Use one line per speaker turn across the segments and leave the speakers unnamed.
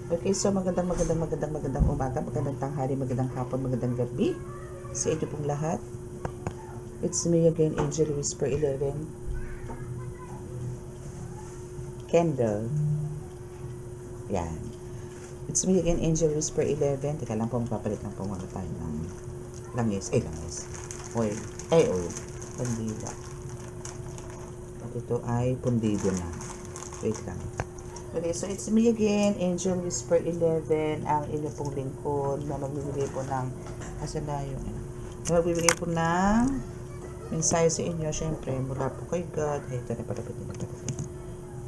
Okay, so magandang umaga, magandang tanghali, magandang hapon, magandang gabi sa inyo pong lahat. It's me again, Angel Whisper 11 Candle. Yan. It's me again, Angel Whisper 11. Teka lang po, mapapalit lang po muna tayo ng langis. Oil. Oil. Pandila. At ito ay pundido na. Wait lang. Okay, so it's me again, Angel Whisper 11, ang inyo pong lingkod na magbibigay po ng, magbibigay po ng mensahe sa inyo, syempre, mula po kay God. Ay, ito na palapit.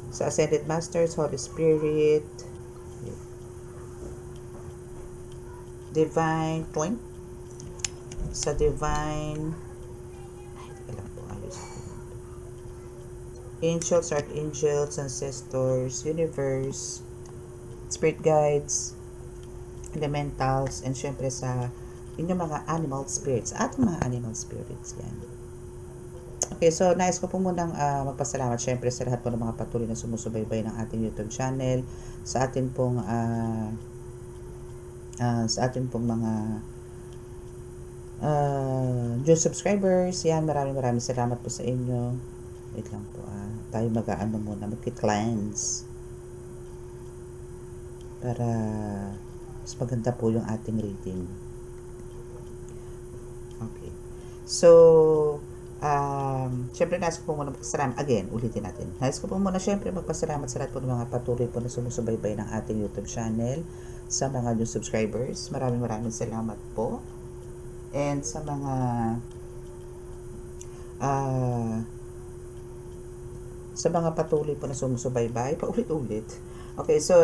Sa Ascended Masters, Holy Spirit, Divine Twin, sa Divine, Angels, Archangels, Ancestors, Universe, Spirit Guides, Elementals, and syempre sa inyong mga animal spirits, ating mga animal spirits, yan. Okay, so nais ko po munang magpasalamat syempre sa lahat po ng mga patuloy na sumusubaybay ng ating YouTube channel, sa ating pong mga new subscribers, yan, maraming salamat po sa inyo. Wait lang po, tayo muna, mag-cleanse para mas maganda po yung ating reading. Okay. So, syempre nais ko po muna magpasalamat. Again, ulitin natin. Nais ko po muna syempre magpasalamat sa lahat po ng mga patuloy po na sumusubaybay ng ating YouTube channel, sa mga new subscribers. Maraming salamat po. And sa mga patuloy po na sumusubaybay, paulit-ulit. Okay, so,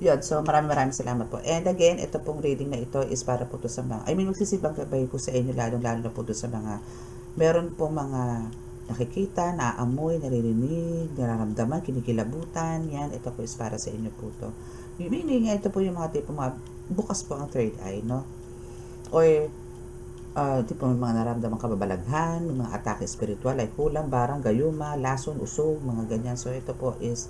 yun. So, maraming salamat po. And again, ito pong reading na ito is para po to sa mga, magsisibang gabay po sa inyo, lalo na po to sa mga, meron po mga nakikita, naaamoy, naririnig, nararamdaman, kinikilabutan. Yan, ito po is para sa inyo po to. Meaning, ito po yung mga tipo, bukas po ang third eye, no? Or, tipo may mga naramdaman kababalaghan, may mga atake spiritual like kulang, barang, gayuma, lason, usog, mga ganyan. So ito po is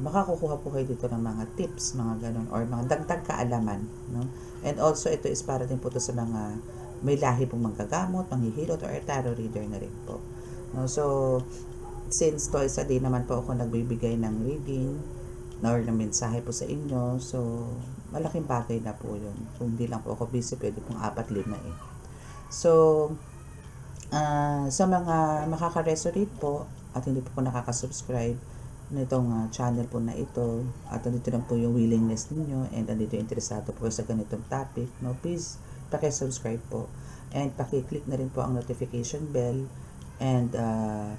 makakukuha po kayo dito ng mga tips, mga ganon, or mga dagdag kaalaman, no? And also ito is para din po to sa mga may lahi pong manggagamot, manghihilot, or tarot reader na rin po, no? So since twice a day naman po ako nagbibigay ng reading or ng mensahe po sa inyo, so malaking bagay na po yun. Kung hindi lang po ako busy, pwede pong 4-5 eh. So, sa mga makaka-resonate po at hindi po nakaka-subscribe nitong channel po na ito, at andito lang po yung willingness ninyo and andito interesado po sa ganitong topic, no, please paki-subscribe po and paki-click na rin po ang notification bell and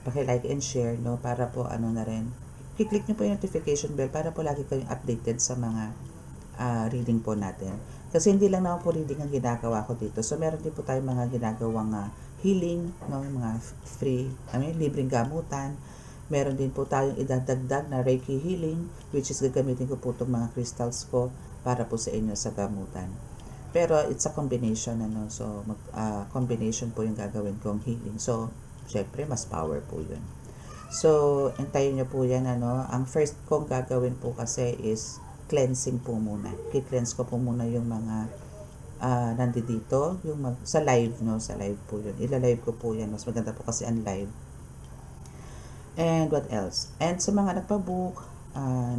paki-like and share, no, para po na rin, i-click nyo po yung notification bell para po lagi kayong updated sa mga reading po natin. Kasi hindi lang naman po reading ang ginagawa ko dito. So, meron din po tayong mga ginagawang healing, no? Mga free, libreng gamutan. Meron din po tayong idadagdag na Reiki healing, which is gagamitin ko po itong mga crystals ko para po sa inyo sa gamutan. Pero, it's a combination, So, combination po yung gagawin kong healing. So, syempre, mas power po yun. So, antayin nyo po yan, Ang first kong gagawin po kasi is cleansing po muna. I-cleanse ko po muna yung mga nandito, yung sa live, no? Sa live po yun. Ila-live ko po yan. Mas maganda po kasi ang live. And what else? And sa mga nagpa-book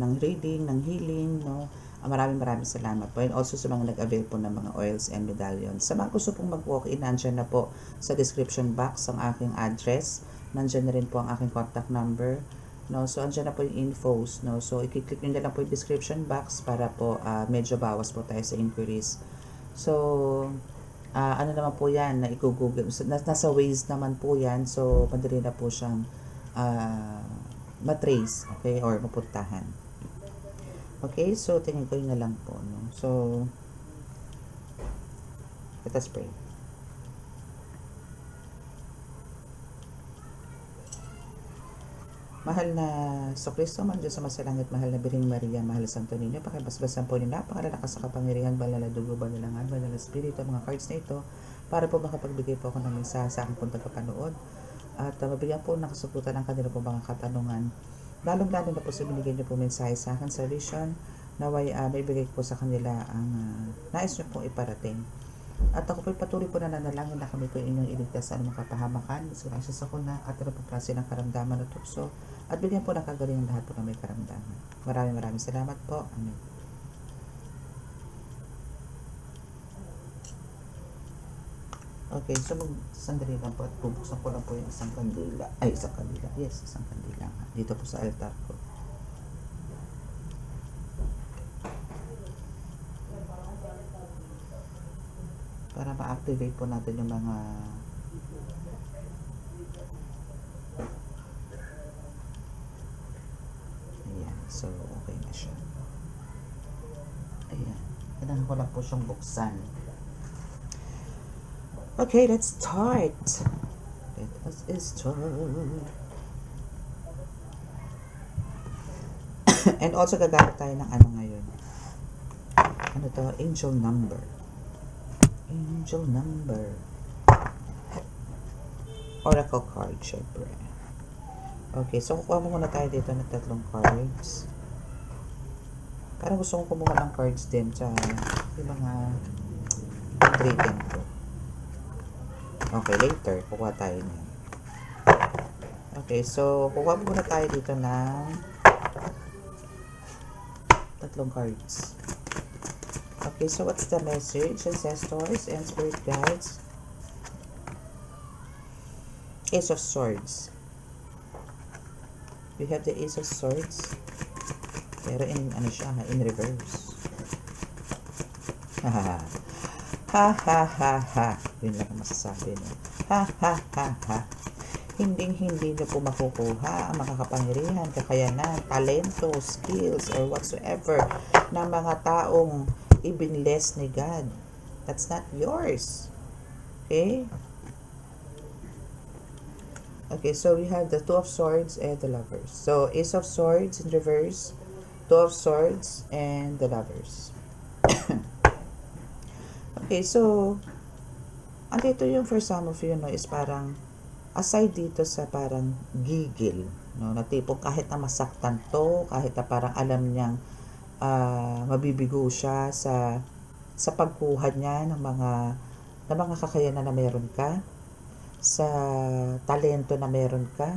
ng reading, ng healing, no? Maraming salamat po. And also sa mga nag-avail po ng mga oils and medallions. Sa mga gusto pong mag-walk-in, nandyan na po sa description box ang aking address. Nandyan na rin po ang aking contact number. No, so andyan na po yung infos, no. So i-click niyo na lang po yung description box para po medyo bawas po tayo sa inquiries. So ano naman po 'yan na i-google, nasa Waze naman po 'yan. So madali na po siyang matrace, okay, or mapuntahan. Okay, so tingin ko yun na lang po, no. So let us pray. Mahal na sa Kristo, man Diyos sa masalangit, mahal na Birheng Maria, mahal na Santo Niño, pakibasbasan po niyo napakalalakas sa kapangyarihan, banal na dugo, banal na ngal, banal na spirito, mga cards na ito, para po makapagbigay po ako ng mensahe sa aking pong tagapanood, at mabigyan po ng kasagutan ng kanila po mga katanungan, lalong-lalo na po sa binigay niyo po mensahe sa akin sa vision, naway maibigay ko sa kanila ang nais nyo pong iparating. At ako po'y patuloy po na nanalangin na kami po inyong iligtas sa anumang kapahamakan, isurasya sa kuna, at ano po klase ng karamdaman at tukso, at bigyan po ng kagaling lahat po ng may karamdaman. Maraming salamat po. Amen. Okay, so sandali lang po at bubuksan ko lang po yung isang kandila. Ay, isang kandila. Yes, isang kandila. Dito po sa altar ko. Para ma-activate po natin yung mga ayan, so okay na siya. Ayan, kailangan ko lang po siyang buksan. Okay, let's start. Let us start. And also gagamit tayo ng ano ngayon, ano to, angel number. Angel number. Oracle card, syempre. Okay, so kukuha mo muna tayo dito ng 3 cards. Parang gusto kong kumuha ng cards din sa yung mga reading ko. Okay, later, kukuha tayo niyan. Okay, so kukuha muna tayo dito ng 3 cards. Okay, so what's the message, ancestors and spirit guides? Ace of Swords. We have the Ace of Swords. Pero in, ano siya, in reverse. Ha ha ha. Yun lang ang masasabi niya. Ha. Hinding-hindi niyo po makukuha ang makakapangyarihan, kakayanan, talento, skills, or whatsoever ng mga taong ibinless ni God. That's not yours. Okay? Okay, so we have the Two of Swords and the Lovers. So, Ace of Swords in reverse, Two of Swords, and the Lovers. Okay, so, andito yung for some of you, no, is parang, aside dito sa parang gigil, no, na tipong kahit na masaktan to, kahit na parang alam niyang mabibigo siya sa pagkuha niya ng mga kakayanan na meron ka, sa talento na meron ka,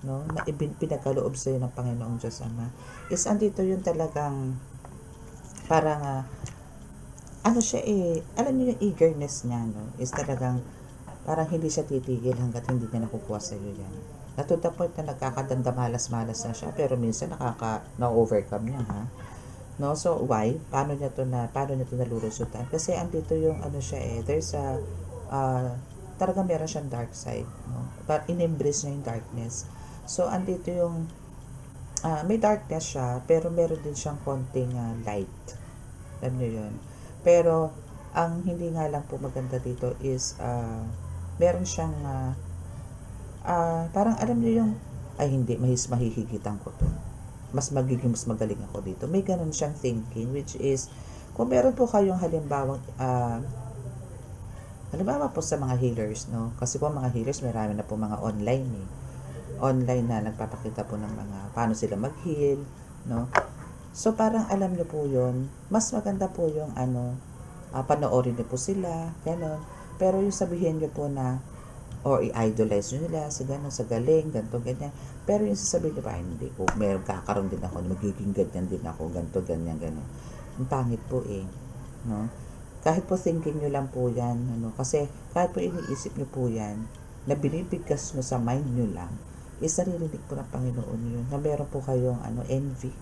no, na pinagkaloob sa iyo ng Panginoong Diyos Ama, is andito yung talagang parang ano siya alam niyo yung eagerness niya, no, is talagang parang hindi siya titigil hanggat hindi niya nakukuha sa iyo yan. To the point na nagkakadandamalas-malas na siya, pero minsan na-overcome niya, ha. No, so why? Paano niya to nalulusutan? Kasi andito yung ano siya there's a talaga meron siyang dark side, no? But in-embrace niya yung darkness. So andito yung may darkness siya, pero meron din siyang konting light. Alam niyo yun. Pero ang hindi nga lang po maganda dito is meron siyang parang alam niyo yung hindi, mahihigitan ko to. Mas magaling ako dito. May ganun siyang thinking, which is, kung meron po kayong halimbawa po sa mga healers, no? Kasi po mga healers, marami na po mga online online na nagpapakita po ng mga paano sila mag-heal, no? So parang alam niyo po yun, mas maganda po yung panoorin niyo po sila, gano'n. Pero yung sabihin niyo po na or i-idolize nyo nila sa gano'n, sa galing, ganito, ganyan. Pero yung sasabihin nyo pa, hindi ko, meron kakaroon din ako, magiging ganyan din ako, ganito, ganyan, gano'n. Ang pangit po no? Kahit po thinking nyo lang po yan, kasi kahit po iniisip nyo po yan, na binibigkas nyo sa mind nyo lang, is naririnig po ng Panginoon yun, na meron po kayong envy,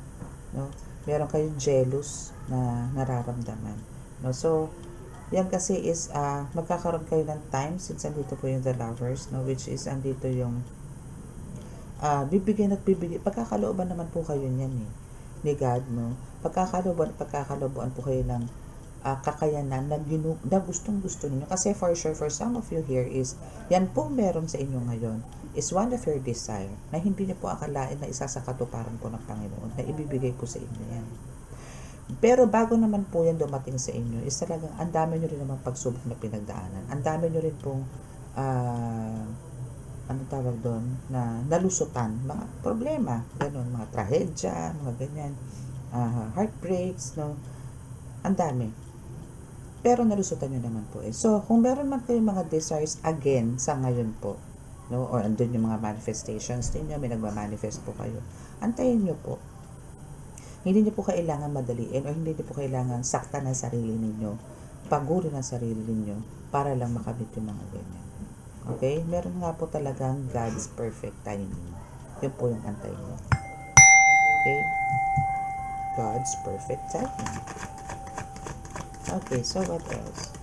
no? Meron kayong jealous na nararamdaman, no? So, yan kasi is magkakaroon kayo ng time since andito po yung the Lovers, no, which is andito yung bibigyan at bibigyan, pagkakalooban naman po kayo niyan ni God, no. Pagkakalooban po kayo ng kakayanan na gustong-gusto niyo, kasi for sure for some of you here is yan po meron sa inyo ngayon is one of your desire na hindi niyo po akalain na isa sa katuparan po ng Panginoon na ibibigay po sa inyo yan. Pero bago naman po yan dumating sa inyo, is talagang ang dami nyo rin naman pagsubok na pinagdaanan. Ang dami nyo rin pong, tawag doon, na nalusutan, mga problema, ganun, mga trahedya, mga ganyan, heartbreaks, no? Ang dami. Pero nalusutan nyo naman po eh. So, kung meron man kayong mga desires again sa ngayon po, no? Or andun yung mga manifestations ninyo, may nagmamanifest po kayo. Antayin nyo po. Hindi nyo po kailangan madaliin o hindi nyo po kailangan saktan ng sarili ninyo, pagurin ng sarili ninyo para lang makamit yung mga ganyan. Okay? Meron nga po talagang God's perfect timing. Yun po yung antayin nyo. Okay? God's perfect timing. Okay, so what else?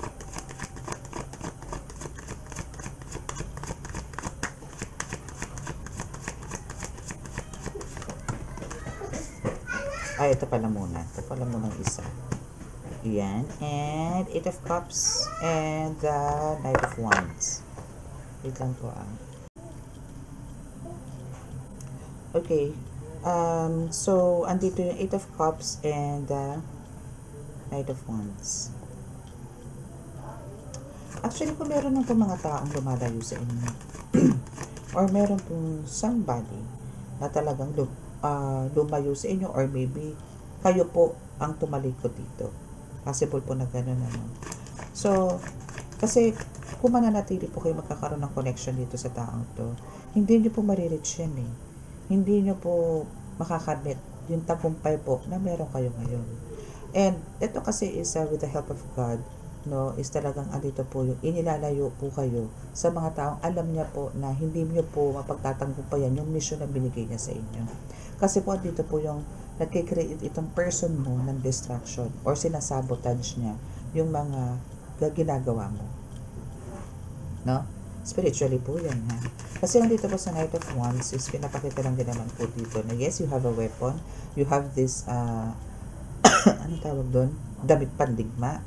Ito pala muna. Ito pala muna isa. Yan. And 8 of Cups and the Knight of Wands. Wait lang po Okay. So, andito yung 8 of Cups and the Knight of Wands. Actually, kung meron ng mga taong lumalayo sa inyo, or meron pong somebody na talagang lumayo sa inyo, or maybe kayo po ang tumalikod dito. Possible po na gano'n, ano. So, kasi kung mananatili po kayo magkakaroon ng connection dito sa taong to, hindi nyo po marireach yan eh. Hindi nyo po makakamit yung tagumpay po na meron kayo ngayon. And ito kasi is with the help of God, no, is talagang andito po yung inilalayo po kayo sa mga taong alam niya po na hindi niyo po mapagtatanggumpayan yung mission na binigay niya sa inyo. Kasi po andito po yung nagkikreate itong person mo ng distraction or sinasabotage niya yung mga ginagawa mo. No? Spiritually po yan, ha? Kasi nandito po sa Knight of Wands is pinapakita lang din naman po dito na yes, you have a weapon, you have this ano tawag doon? Damit pandigma.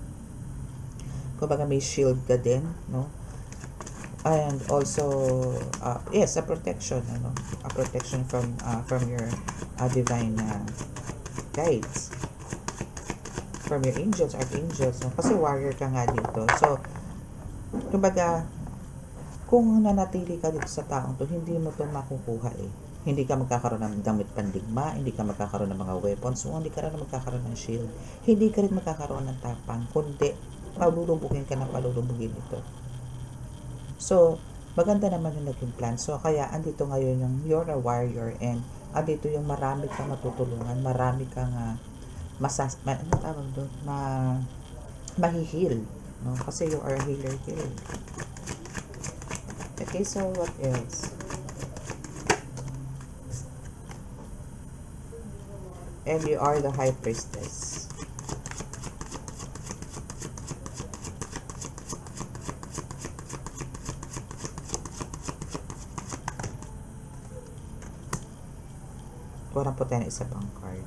Kumbaga may shield ka din, no? And also, yes, a protection, ano? A protection from your divine guides. From your angels, archangels, no? Kasi warrior ka nga dito. So, kumbaga, kung nanatili ka dito sa taong to, hindi mo to makukuha eh. Hindi ka magkakaroon ng damit pandigma, hindi ka magkakaroon ng mga weapons, hindi ka rin magkakaroon ng shield, hindi ka rin magkakaroon ng tapang, kundi palulubugin ka ng palulubugin ito. So, maganda naman yung naging plan. So, kaya andito ngayon yung you're a warrior and andito yung marami kang matutulungan, marami kang mahihil. No? Kasi you are a healer here. Okay, so what else? And you are the High Priestess. Walang po tayo na isa pang card.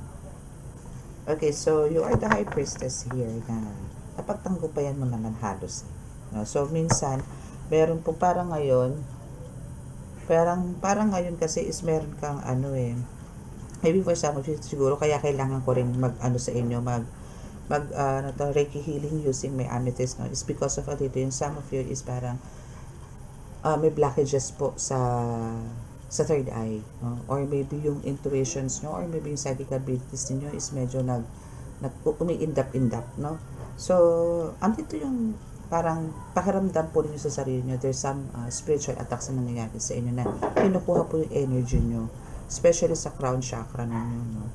Okay, so you are the High Priestess here na napagtanggupayan mo naman halos. No? So, minsan, meron po parang ngayon, parang ngayon kasi is meron kang maybe for some of you siguro kaya kailangan ko rin sa inyo Reiki healing using my amethyst, no, is because of dito yung some of you is parang may blockages po sa third eye, no? Or maybe yung intuitions nyo or maybe yung psychic abilities niyo is medyo umi-indap, no? So andito yung parang pakiramdam po ninyo sa sarili nyo, there's some spiritual attacks na nangyayari sa inyo na kinukuha po yung energy nyo, especially sa crown chakra ninyo, no?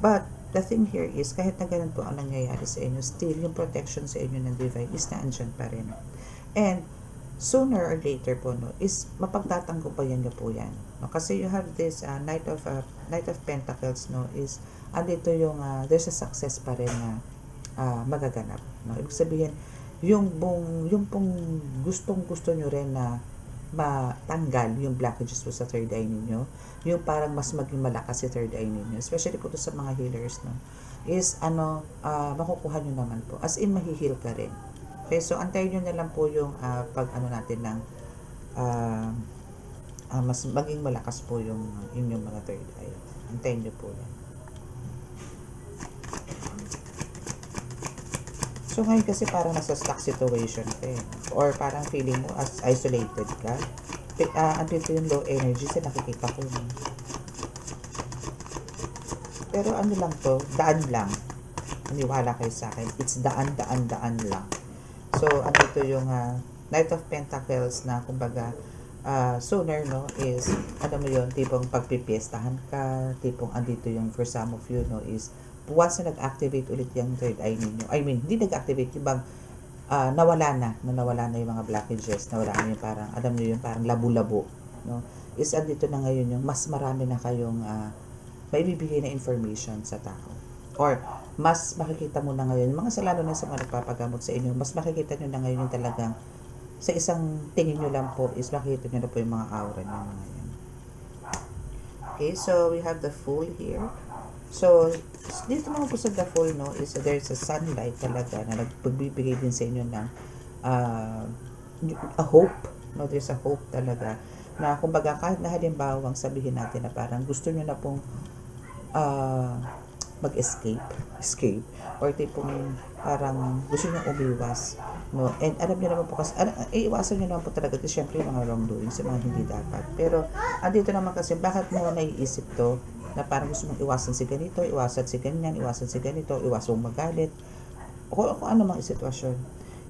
But the thing here is, kahit na ganun po ang nangyayari sa inyo, still yung protection sa inyo ng divine is naandyan pa rin. And sooner or later po, no, is mapagtatanggupayan nyo po yan, no? Kasi you have this Knight of Pentacles, no, is andito yung there's a success pa rin na magaganap, no? Ibig sabihin, yung pong gustong-gusto nyo rin na matanggal yung blockages po sa third eye ninyo, yung parang mas maging malakas si third eye ninyo, especially po to sa mga healers, no, is makukuha nyo naman po, as in mahihil ka rin. Okay, so antayin nyo na lang po yung pag natin ng mas maging malakas po yung inyong mga third eye. Antayin nyo po yan. So, ngayon kasi parang nasa stuck situation ka eh. Or parang feeling mo as isolated ka. Andito yung low energy sa nakikita ko. Pero ano lang to, daan lang. Maniwala kayo sa akin. It's daan lang. So, andito yung Knight of Pentacles na kumbaga sooner, no, is, ano mo yun, tipong pagpipiestahan ka, tipong andito yung for some of you, no, is once na nag-activate ulit yung third eye ninyo. I mean, hindi nag-activate, yung bang nawala na yung mga blockages, nawala na yung parang, alam nyo yung parang labo-labo, no, is andito na ngayon yung mas marami na kayong maibibigay na information sa tao. Or, mas makikita mo na ngayon, yung mga lalo na sa mga nagpapagamot sa inyo, mas makikita nyo na ngayon yung talagang sa isang tingin nyo lang po is makikita nyo na po yung mga aura nyo ngayon. Okay, so we have the Fool here. So, dito naman po sa the Fool, no, is there's a sunlight talaga na nagpagbibigay din sa inyo ng a hope. No, there's a hope talaga na kumbaga kahit na halimbawang sabihin natin na parang gusto nyo na pong escape or tipong parang gusto nyo umiwas, no, and alam nyo naman po kasi iiwasan nyo naman po talaga kasi syempre yung mga wrongdoings, yung mga hindi dapat, pero andito naman kasi bakit mo naiisip to na parang gusto mong iwasan si ganito, iwasan si ganyan, iwasan si ganito, iwasan mong magalit o kung ano mang sitwasyon,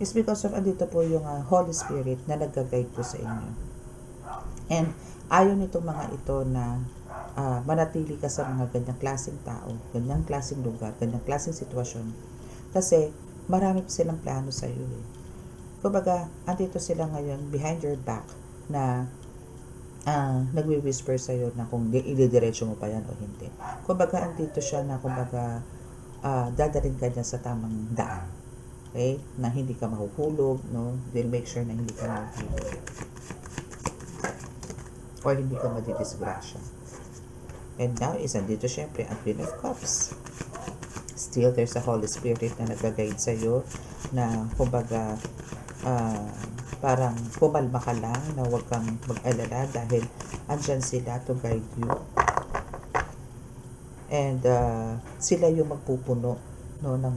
is because of andito po yung Holy Spirit na nag-guide po sa inyo, and ayaw nitong mga ito na manatili ka sa mga ganyang klaseng tao, ganyang klaseng lugar, ganyang klaseng sitwasyon. Kasi marami pa silang plano sa iyo. Kumbaga, andito sila ngayon behind your back na nagwi-whisper sa iyo na kung ididiretso mo pa yan o hindi. Kumbaga, andito siya na kumbaga dadalhin ka niya sa tamang daan. Okay? Na hindi ka mahuhulog, no? They'll make sure na hindi ka mahuhulog. Or hindi ka madidisgrasya. And now is andito syempre ang Queen of Cups. Still, there's a Holy Spirit na nag-guide sa iyo na kumbaga parang pumalma ka lang na huwag kang mag-alala dahil andyan sila to guide you. And sila yung magpupuno, no, ng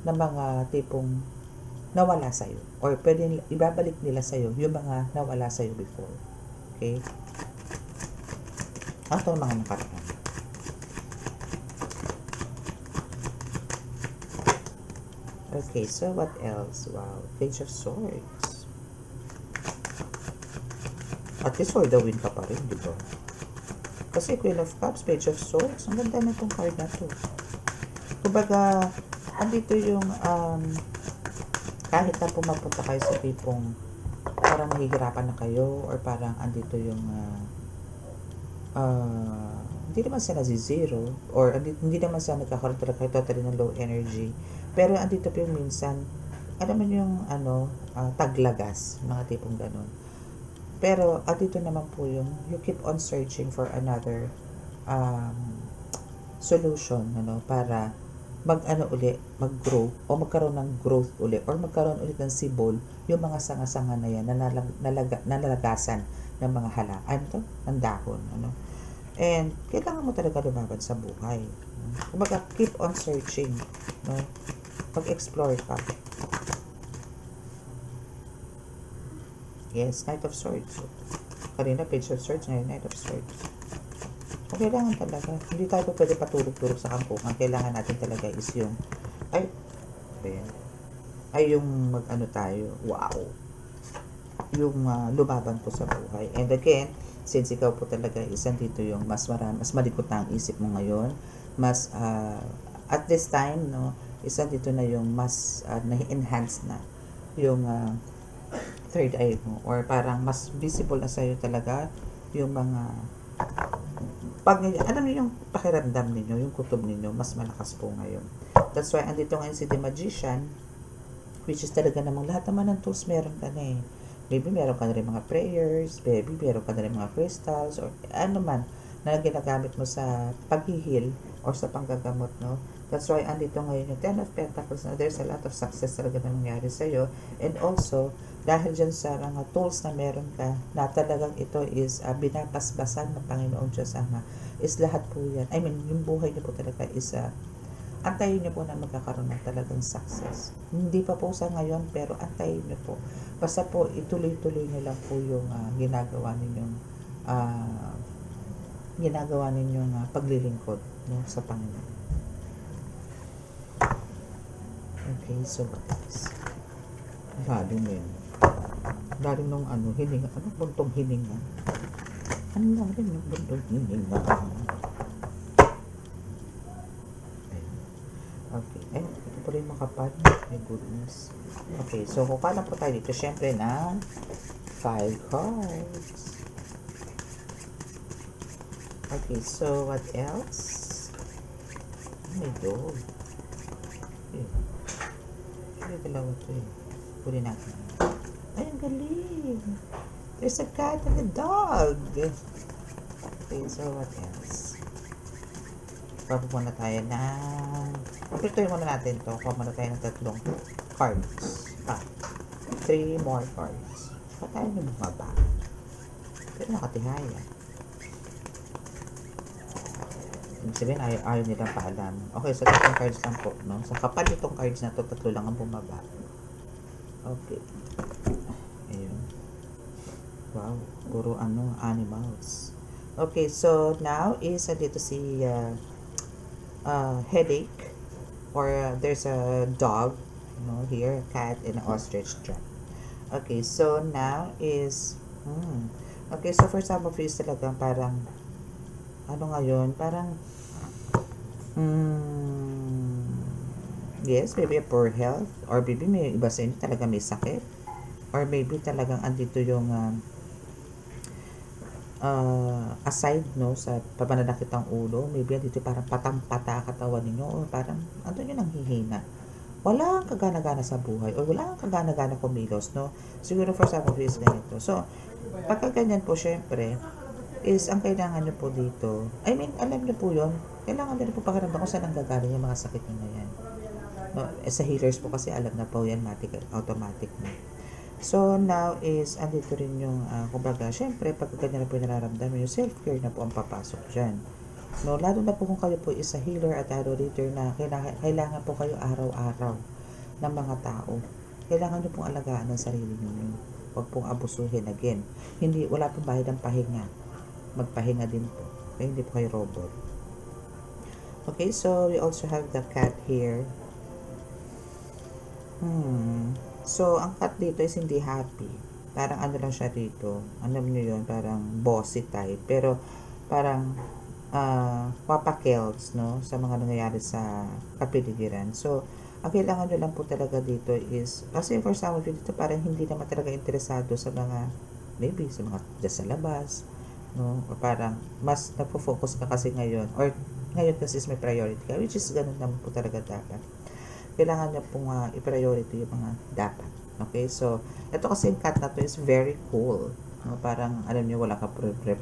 mga tipong nawala sa iyo or pwede ibabalik nila sa iyo yung mga nawala sa iyo before. Okay? Ito ang mga nakaraan. Okay, so what else? Wow, Page of Swords. At least for the win ka pa rin, di ba? Kasi Queen of Cups, Page of Swords, ang ganda na itong card na to. Kumbaga, andito yung kahit na pumapunta kayo sa tipong parang mahihirapan na kayo or parang andito yung hindi naman siya nasi-zero or hindi naman siya nagkakaroon talaga kayo totally ng low energy, pero andito po yung minsan alam mo yung taglagas, mga tipong ganun, pero andito naman po yung you keep on searching for another solution, ano, para mag-grow o magkaroon ng growth uli or magkaroon ulit ng sibol yung mga sanga-sanga na yan na nalagasan ng mga halaman to, ng dahon, ano. And kailangan mo talaga lumaban sa buhay. Kumbaga, keep on searching, no? Mag-explore ka. Yes, Knight of Swords. Kanina, Page of Swords, ngayon Knight of Swords. So, kailangan talaga. Hindi tayo pwede paturog-turog sa kampungan. Kailangan natin talaga is yung yung mag-ano tayo. Wow! Yung lumaban po sa buhay. And again, since ikaw po talaga isang dito yung mas malikot na ang isip mo ngayon, mas at this time, no, isang dito na yung mas na-enhance na yung third eye mo or parang mas visible na sa'yo talaga yung mga alam niyo yung pakiramdam ninyo, yung kutob ninyo, mas malakas po ngayon. That's why andito ngayon si The Magician, which is talaga namang lahat naman ng tools meron ka na eh. Maybe meron ka na rin mga prayers, maybe meron ka na rin mga crystals, or ano man na ginagamit mo sa paghihil or sa panggagamot, no? That's why andito ngayon yung 10 of Pentacles na there's a lot of success talaga na nangyari sa'yo. And also, dahil dyan sa mga tools na meron ka, na talagang ito is binabasbasan ng Panginoon Diyos Ama, is lahat po yan. I mean, yung buhay niyo po talaga is antayin niyo po na magkakaroon ng talagang success. Hindi pa po sa ngayon, pero antayin niyo po. Basta po, ituloy-tuloy niyo lang po yung ginagawa ninyong ginagawa ninyong paglilingkod, no, sa Panginoon. Okay, so what else? Lalim yun. Lalim nung hininga. Ano buntong hininga? Ano lalim nung buntong hininga? Okay. Ay, ito po rin makapal. My goodness. Okay, so kukuha na po tayo dito. Siyempre na 5 cards. Okay, so what else? Oh my God. Ay, dalawa ito eh. Puli natin. Ay, ang galing. There's a cat and a dog. Okay, so what else? Papo muna tayo ng... Pagpituin muna natin ito. Kuha muna tayo ng 3 cards. 3 more cards. Pa tayo na bumaba. Pero nakatihaya. Ibig sabihin, ayaw nilang paalam. Okay, so 3 cards lang po, no? Sa kapal itong cards na to, 3 lang ang bumaba. Okay. Ayun. Wow, puro animals. Okay, so now is dito si headache, or there's a dog, here, a cat, and an ostrich trap. Okay, so now is okay, so for some of you is talagang parang ngayon, parang yes, maybe a poor health, or maybe may iba sa inyo talaga may sakit, or maybe talagang andito yung aside, no, sa papananakit ng ulo, maybe andito parang patang-pata katawan ninyo, or parang andun yung nanghihina, wala kang kagana-gana sa buhay, or wala kang kagana-gana kumilos, no? Siguro for some of you is ganito. So pagka ganyan po, syempre is ang kailangan nyo po dito, I mean, alam nyo po yun, kailangan nyo po pakiramdam kung saan ang gagaling yung mga sakit nyo na yan, no? Sa healers po kasi alam na po yan, automatic na. So now is andito rin yung kumbaga, syempre pag ganyan na po yung nararamdaman, yung self-care na po ang papasok dyan, no? Lalo na po kung kayo po is a healer at tarot reader na kailangan po kayo araw-araw ng mga tao, kailangan nyo pong alagaan ng sarili nyo, huwag pong abusuhin. Again, wala pong bahid ng pahinga, magpahinga din po, kaya hindi po kayo robot. Okay, so we also have the cat here. So ang cat dito is hindi happy, parang lang siya dito, alam nyo yun, parang bossy type, pero parang papakels, no, sa mga nangyayari sa kapiligiran. So ang kailangan nyo lang po talaga dito is, kasi for some of you dito parang hindi naman talaga interesado sa mga, maybe sa mga dyan sa labas, no, or parang mas nagpo-focus ka kasi ngayon, or ngayon kasi is may priority ka, which is ganun naman po talaga dapat. Kailangan nyo pong i-priority yung mga dapat. Okay, so ito kasi yung cat na to is very cool, no? Parang alam nyo, wala ka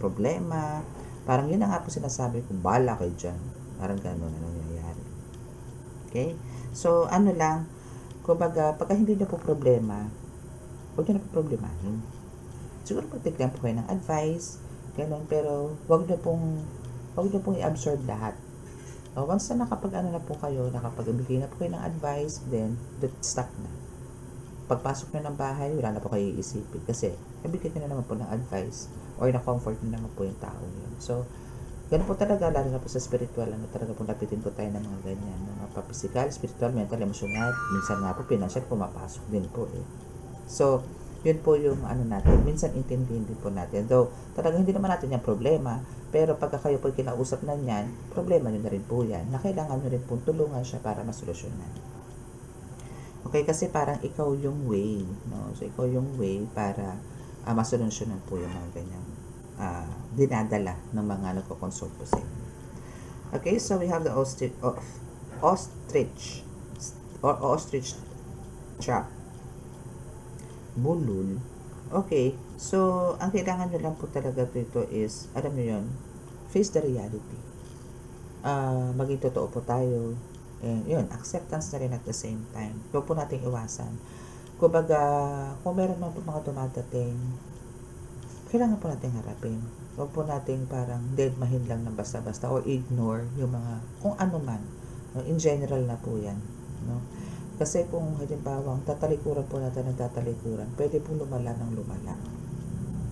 problema, parang yun na nga po sinasabi ko, bala kayo dyan, parang gano'n na nangyayari. Okay, so lang, kumbaga pagka hindi nyo po problema, huwag nyo na po problemahin. Siguro magtiglan po kayo ng advice, gano'n, pero huwag nyo pong i-absorb lahat. Once na na po kayo, nakapagbigay na po kayo ng advice, then stop na. Pagpasok nyo ng bahay, wala na po kayo iisipin, kasi nabigyan nyo na naman po ng advice, or na-comfort nyo naman po yung tao yun. So ganun po talaga, lalo na po sa spiritual, talaga po napitin po tayo ng mga ganyan, mga physical, spiritual, mental, emotional, minsan nga po financial, pumapasok din po eh. So yun po yung natin, minsan intindihin din po natin, though talagang hindi naman natin yung problema, pero pagka kayo po kinausap na yan, problema nyo na rin po yan, na kailangan nyo rin po tulungan siya para masolusyonan. Okay, kasi parang ikaw yung way, no? So ikaw yung way para masolusyonan po yung mga ganyang dinadala ng mga nagko-consult po sa inyo. Okay, so we have the ostrich trap. Bulol. Okay, so ang kailangan nyo lang po talaga dito is, alam nyo yun, face the reality. Maging totoo po tayo, and yun, acceptance na rin at the same time. Huwag po natin iwasan. Kumbaga, kung meron man po mga dumadating, kailangan po natin harapin. Huwag po natin parang deadmahin lang ng basta-basta, or ignore yung mga, kung ano man, no? In general na po yan, no? Kasi kung halimbawa, tatalikuran po natin ng tatalikuran, pwede po lumala ng lumala.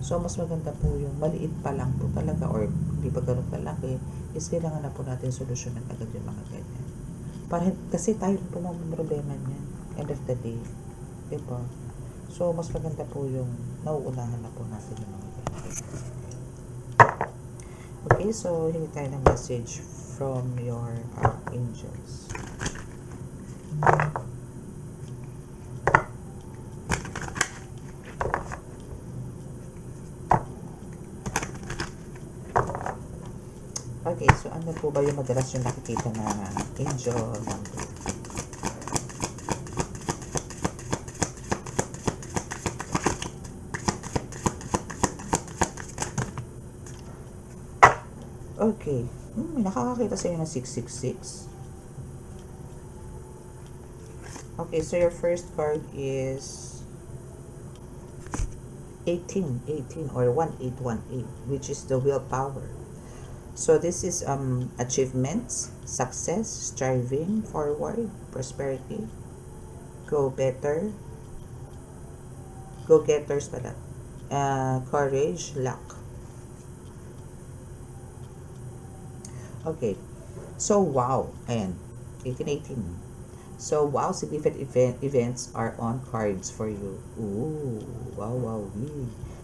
So, mas maganda po yung maliit pa lang po talaga or hindi pa ganun kalaki, is kailangan na po natin solusyonan agad yung mga ganyan. Kasi tayo po mga problema niyan, end of the day. Diba? So, mas maganda po yung nauunahan na po natin yung mga ganyan. Okay, so hindi tayo ng message from your angels. Okay, so ano po ba yung madalas yung nakikita na angel number? Okay, nakakakita sa inyo ng 666. Okay, so your first card is 18 or 1818, which is the willpower. So this is achievements, success, striving forward, prosperity, go better, go-getters pala, courage, luck. Okay, so wow, ayan, 1818. So wow, significant events are on cards for you. Ooh, wow.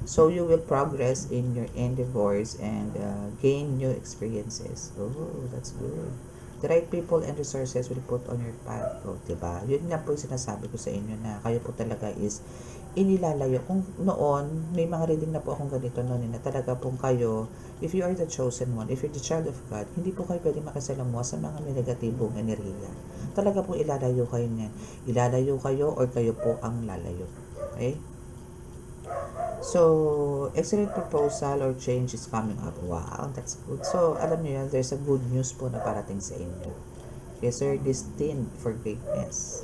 So you will progress in your endeavors and gain new experiences. Oh, that's good. The right people and resources will put on your path. Oh, diba? Yun nga po yung sinasabi ko sa inyo na kayo po talaga is inilalayo. Kung noon, may mga reading na po akong ganito noon na talaga pong kayo, if you are the chosen one, if you're the child of God, hindi po kayo pwede makisalamuha sa mga negatibong enerhiya. Talaga po ilalayo kayo niyan. Ilalayo kayo or kayo po ang lalayo. Okay? So, excellent proposal or change is coming up. Wow, that's good. So, alam niyo yan, there's a good news po na parating sa inyo. Yes, sir, destined for greatness.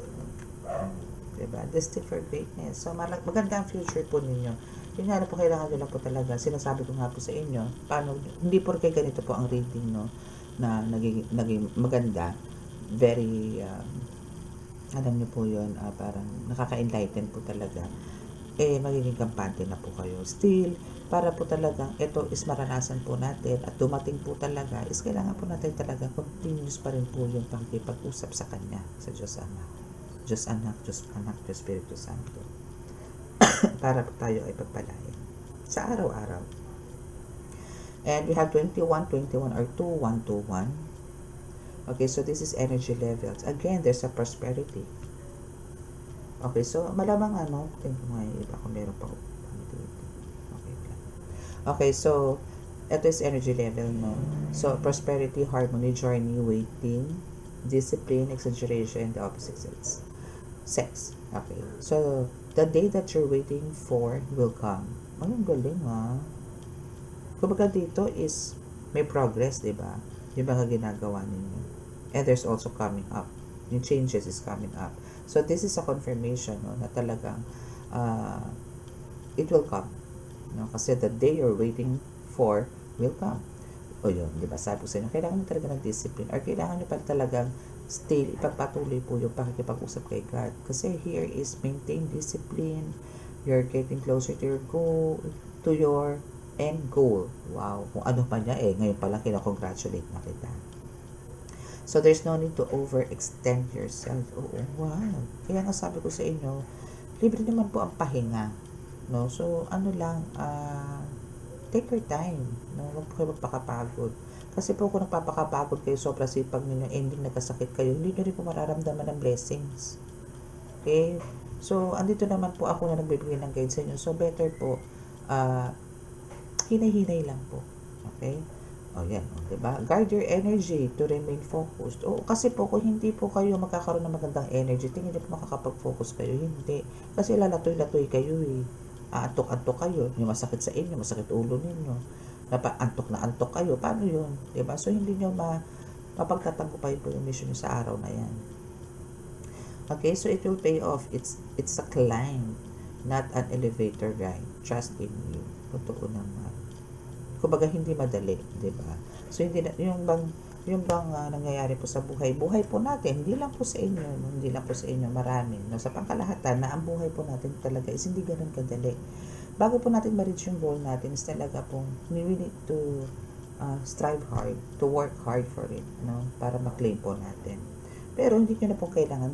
Diba? Destined for greatness. So, maganda ang future po ninyo. Yun nga na po, kailangan nyo lang po talaga. Sinasabi ko nga po sa inyo, paano, hindi po kay ganito po ang reading, no, na naging maganda. Very, alam niyo po yun, parang nakaka-enlighten po talaga. Magiging kampante na po kayo. Still, para po talagang ito is maranasan po natin at dumating po talaga, is kailangan po natin talaga continuous pa rin po yung pakikipag-usap sa Kanya, sa Diyos Ama. Diyos Anak, Diyos Espiritu Santo. Para po tayo ay pagpalain sa araw-araw. And we have 21 or 2121. Okay, so this is energy levels. Again, there's a prosperity. Okay, so malamang tingnan ko nga yung iba kung meron pa. Okay, so ito is energy level, no? So, prosperity, harmony, journey, waiting, discipline, exaggeration, the opposite sex. Okay, so the day that you're waiting for will come. Ang galing, ha? Kumbaga dito is may progress, diba? Yung mga ginagawa ninyo. And there's also coming up. Yung changes is coming up. So, this is a confirmation, no, na talagang it will come. No? Kasi the day you're waiting for will come. O yun, di ba? Sabi ko sa inyo, kailangan nyo talaga ng discipline or kailangan nyo pa talagang still ipagpatuloy po yung pakikipag-usap kay God. Kasi here is maintain discipline. You're getting closer to your goal, to your end goal. Wow. Kung ano pa niya, ngayon pa lang kinakongratulate na kita. So, there's no need to overextend yourself. Oo, wow. Kaya nga sabi ko sa inyo, libre naman po ang pahinga. No? So, take your time. No? Huwag po kayo magpakapagod. Kasi po kung nagpapakapagod kayo, sobra sipag ninyo, ending nagkasakit kayo, hindi nyo rin po mararamdaman ng blessings. Okay? So, andito naman po ako na nagbibigay ng guide sa inyo. So, better po, hinay-hinay lang po. Okay? O yan, diba? Guard your energy to remain focused. Kasi po, kung hindi po kayo magkakaroon ng magandang energy, tingin niyo po makakapag-focus kayo. Hindi. Kasi lalatoy-latoy kayo eh. Antok-antok kayo. Yung masakit sa inyo, masakit ulo ninyo. Antok na antok kayo. Paano yun? Diba? So, hindi nyo mapagtatagumpayin po yung mission nyo sa araw na yan. Okay, so it will pay off. It's a climb, not an elevator ride. Trust in you. Totoo naman. Kumbaga hindi madali, 'di ba? So hindi yung bang nangyayari po sa buhay po natin, hindi lang po sa inyo, no? Hindi lang po sa inyo, marami, no? Sa pangkalahatan na ang buhay po natin talaga is hindi ganoon kadali. bago po natin ma-reach yung goal natin, is talaga pong we need to strive hard, to work hard for it, no? Para ma-claim po natin. Pero hindi nyo na po kailangan,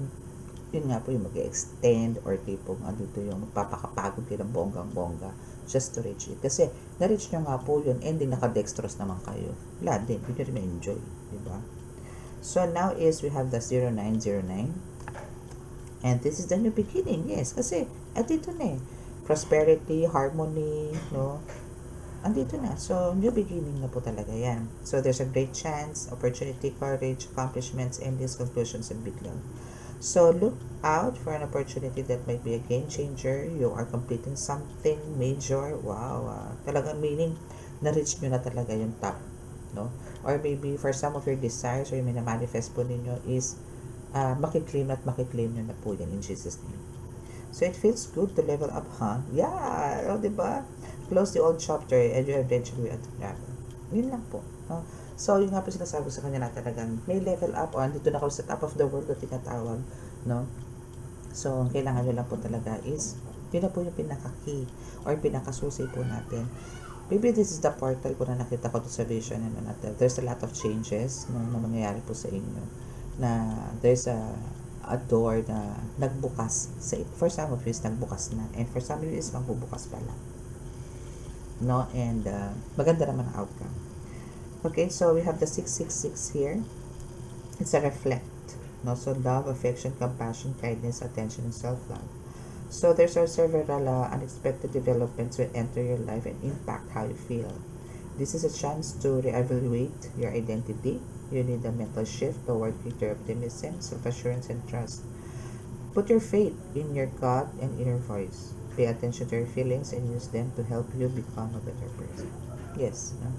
yun nga po yung mag-extend or tipong dito yung magpapakapagod kayo ng bonggang-bongga just to reach it. Kasi na-reach nyo nga po yun, ending naka-dextrose naman kayo. Wala din, hindi nyo rin ma-enjoy, diba? So now is we have the 0909. And this is the new beginning, yes. Kasi, dito na eh. Prosperity, harmony, no? Andito na. So, new beginning na po talaga yan. So, there's a great chance, opportunity, courage, accomplishments, endings, conclusions, and big love. So, look out for an opportunity that might be a game changer. You are completing something major. Wow. Talagang meaning, na-reach nyo na talaga yung top, no? Or maybe, for some of your desires or yung manifest po ninyo is makiklaim nyo na po yan in Jesus' name. So, it feels good to level up, huh? Yeah! O, diba? Close the old chapter and you eventually at travel. Yun lang po. So, yun nga po sinasabi sa kanya na talagang may level up o andito na ako sa top of the world na tinatawag, no? So, ang kailangan nyo lang po talaga is, yun na po yung pinaka-key or pinaka-susi po natin. Maybe this is the portal po na nakita ko sa vision and natin. There's a lot of changes na mangyayari po sa inyo. Na there's a door na nagbukas. For some of you is nagbukas na. And for some of you is magbubukas pala. No? And maganda naman ang outcome. Okay, so we have the 666 here. It's a reflect. No? So love, affection, compassion, kindness, attention, and self-love. So there's several unexpected developments will enter your life and impact how you feel. This is a chance to reevaluate your identity. You need a mental shift toward greater optimism, self-assurance, and trust. Put your faith in your gut and inner voice. Pay attention to your feelings and use them to help you become a better person. Yes. No?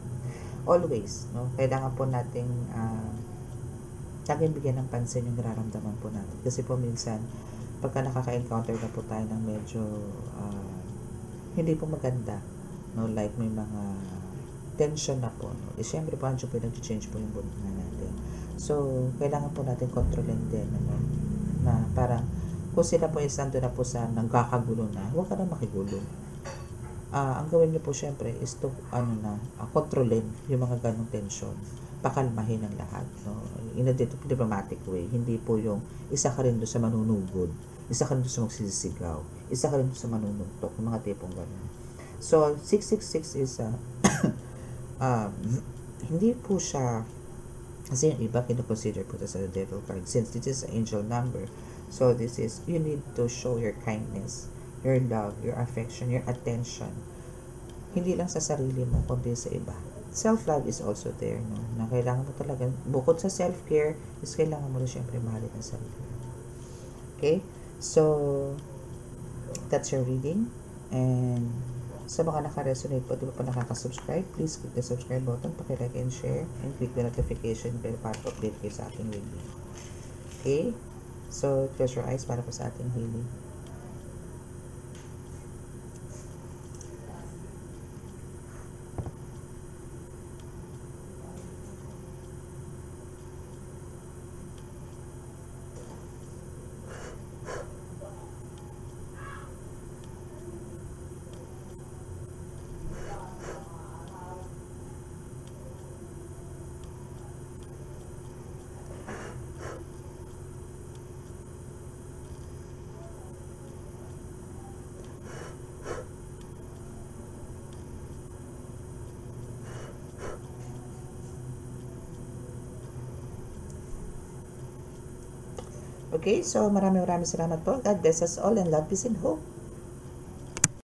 Always. No? Kailangan po nating laging bigyan ng pansin yung nararamdaman po natin. Kasi po minsan, pagka nakaka-encounter na po tayo ng medyo hindi po maganda, no? Like may mga tension na po, no? Siyempre po, andiyo po nag-change po yung mood natin. So, kailangan po natin kontrolin din, ano? Na parang, kung sila po is nandun na po sa nagkakagulo na, huwag ka na makigulo. Ang gawin niyo po syempre is to, kontrolin yung mga ganong tension. Pakalmahin ang lahat, no? In a diplomatic way. Hindi po yung isa ka rin doon sa manunugod, isa ka rin doon sa magsisigaw, isa ka rin doon sa manunugtok, yung mga tipong gano'n. So, 666 is hindi po siya, kasi yung iba kinoconsider po ito sa devil card, since this is an angel number. So this is, you need to show your kindness, your love, your affection, your attention, hindi lang sa sarili mo kundi sa iba. Self-love is also there, no? Na kailangan mo talaga, bukod sa self-care, is kailangan mo na syempre mahalin ang sarili. Okay, so that's your reading. And sa mga naka-resonate po, di ba pa nakaka-subscribe, please click the subscribe button, paki-like and share, and click the notification bell para update kayo sa ating reading. Okay? So, close your eyes para po sa ating healing. Okay, so maraming salamat po. God bless us all and love, peace, and hope.